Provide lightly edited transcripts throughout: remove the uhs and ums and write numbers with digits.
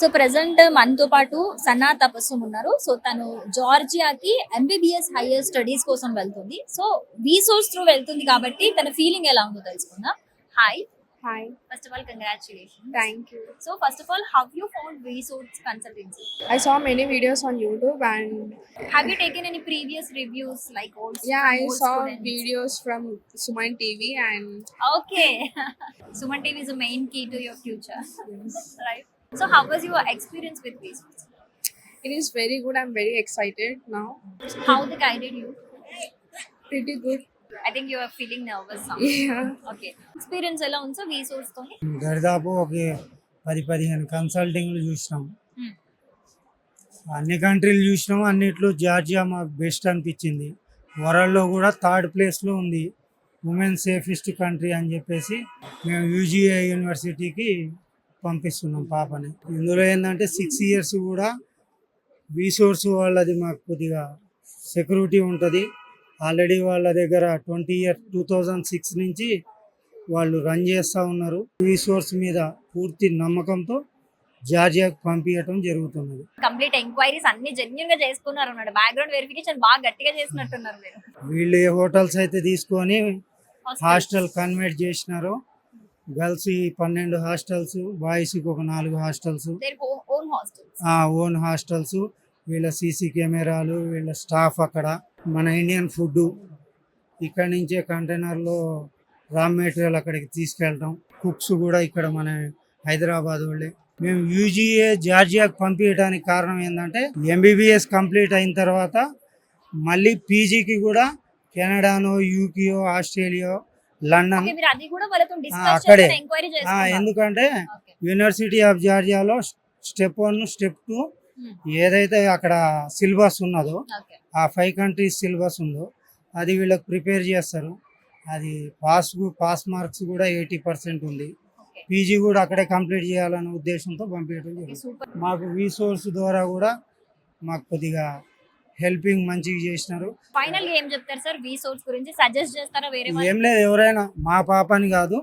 So present మనతో పాటు సన్నా తపస్సుమ్ ఉన్నారు. సో తను జార్జియాకి ఎంబీబీఎస్ హైయర్ స్టడీస్ కోసం వెళ్తుంది. సో వీసోర్స్ త్రూ వెళ్తుంది కాబట్టి తన ఫీలింగ్ ఎలా ఉందో తెలుసుకుందాం. Hi, Hi, first of all congratulations. thank you. So first of all how you found వీసోర్స్ consultancy? I saw many videos on YouTube and have you taken any previous reviews like old? yeah, I saw videos from Suman TV and okay. Suman TV is the main key to your future. Right. So how was your experience with Vsauce? it is very good. I'm very excited now. How they guided you? Pretty good. I think you are feeling nervous now. Yeah. Okay. Experience ఎలా ఉంది sir Vsauce తోని? దరిదాపు ఒక 10-15 కన్సల్టింగ్లు చూసినాం. అన్ని కంట్రీలు చూసినాం. అన్నిట్లో Georgia మాకు బెస్ట్ అనిపించింది. వరల్డ్లో కూడా థర్డ్ ప్లేస్లో ఉంది, ఉమెన్ సేఫెస్ట్ కంట్రీ అని చెప్పేసి మేము యూజీఏ యూనివర్సిటీకి పంపిస్తున్నాం పాపని. ఇందులో ఏంటంటే 6 years కూడా వీసోర్స్ వాళ్ళది మాకు కొద్దిగా సెక్యూరిటీ ఉంటుంది. ఆల్రెడీ వాళ్ళ దగ్గర 2006 నుంచి వాళ్ళు రన్ చేస్తూ ఉన్నారు. వీసోర్స్ మీద పూర్తి నమ్మకంతో జార్జియాకు పంపించడం జరుగుతున్నది. కంప్లీట్ ఎంక్వైరీస్ అన్ని జెన్యూన్ గా చేసుకున్నారు అన్నాడు. బ్యాక్గ్రౌండ్ వెరిఫికేషన్ బాగా గట్టిగా చేసినట్టున్నారు మీరు. వీళ్ళు ఏ హోటల్స్ అయితే తీసుకొని హాస్టల్ కన్వర్ట్ చేసినారో, గర్ల్స్ 12 హాస్టల్స్, బాయ్స్కి ఒక 4 hostels, own hostels. Own hostels, వీళ్ళ సీసీ కెమెరాలు, వీళ్ళ స్టాఫ్ అక్కడ, మన ఇండియన్ ఫుడ్ ఇక్కడి నుంచే కంటైనర్లో రా మెటీరియల్ అక్కడికి తీసుకెళ్ళటం, కుక్స్ కూడా ఇక్కడ మన హైదరాబాద్ వాళ్ళే. మేము యూజీఏ జార్జియాకి పంపించడానికి కారణం ఏంటంటే ఎంబీబీఎస్ కంప్లీట్ అయిన తర్వాత మళ్ళీ పీజీకి కూడా కెనడానో, యూకేయో, ఆస్ట్రేలియా, లండన్ Okay, మీరు అది కూడా వాళ్ళతో డిస్కస్ అక్కడే. చేసి ఎంక్వైరీ చేస్తున్నారు. ఎందుకంటే Okay. యూనివర్సిటీ ఆఫ్ జార్జియాలో స్టెప్ 1, స్టెప్ 2 ఏదైతే అక్కడ సిలబస్ ఉన్నదో, Okay. ఆ 5 countries సిలబస్ ఉందో అది వీళ్ళకి ప్రిపేర్ చేస్తారు. అది పాస్ మార్క్స్ కూడా 80% ఉంది. Okay. పీజీ కూడా అక్కడే కంప్లీట్ చేయాలనే ఉద్దేశంతో పంపించడం జరుగుతుంది. Super. మాకు వీసోర్స్ ద్వారా కూడా మాకు కొద్దిగా హెల్పింగ్ మంచిగా చేసినారు. ఫైనల్ గా ఏం చెప్తారు సార్ Vsauce గురించి? సజెస్ట్ చేస్తారా వేరే వాళ్ళు? ఏం లేదు, ఎవరైనా మా పాపని కాదు,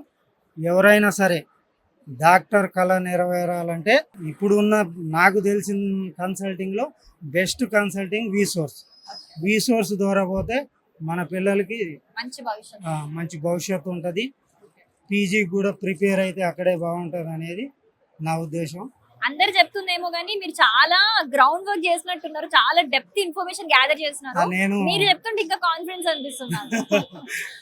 ఎవరైనా సరే డాక్టర్ కళ నెరవేరాలంటే ఇప్పుడున్న నాకు తెలిసిన కన్సల్టింగ్లో బెస్ట్ కన్సల్టింగ్ వీసోర్స్ ద్వారా పోతే మన పిల్లలకి మంచి భవిష్యత్తు. మంచి భవిష్యత్తు ఉంటుంది. పీజీకి కూడా ప్రిపేర్ అయితే అక్కడే బాగుంటుంది అనేది నా ఉద్దేశం. అందరు చెప్తుందేమో కానీ మీరు చాలా గ్రౌండ్ వర్క్ చేసినట్టున్నారు, చాలా డెప్త్ ఇన్ఫర్మేషన్ గ్యాదర్ చేస్తున్నారు. నేను మీరు చెప్తుంటే ఇంకా కాన్ఫిడెన్స్ అనిపిస్తుంది నాకు.